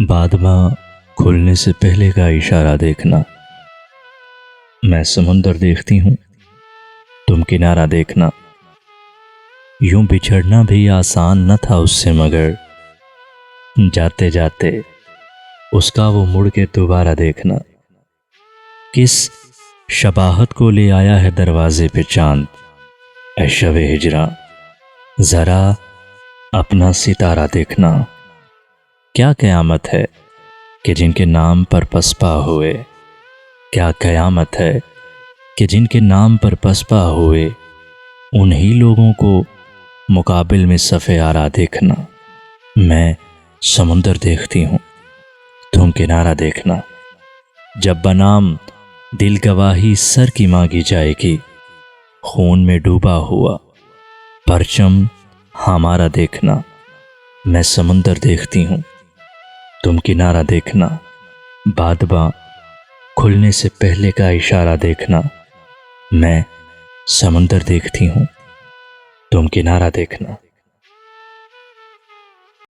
بادباں کھلنے سے پہلے کا اشارہ دیکھنا۔ میں سمندر دیکھتی ہوں، تم کنارہ دیکھنا۔ یوں بچھڑنا بھی آسان نہ تھا اس سے، مگر جاتے جاتے اس کا وہ مڑ کے دوبارہ دیکھنا۔ کس شباہت کو لے آیا ہے دروازے پہ چاند، اے شب ہجراں ذرا اپنا ستارہ دیکھنا۔ کیا قیامت ہے کہ جن کے نام پر پسپا ہوئے، کیا قیامت ہے کہ جن کے نام پر پسپا ہوئے، انہی لوگوں کو مقابل میں صف آرا دیکھنا۔ میں سمندر دیکھتی ہوں، تم کنارہ دیکھنا۔ جب بنام دل گواہی سر کی مانگی جائے گی، خون میں ڈوبا ہوا پرچم ہمارا دیکھنا۔ میں سمندر دیکھتی ہوں، تم کنارہ دیکھنا۔ بادباں کھلنے سے پہلے کا اشارہ دیکھنا۔ میں سمندر دیکھتی ہوں، تم کنارہ دیکھنا۔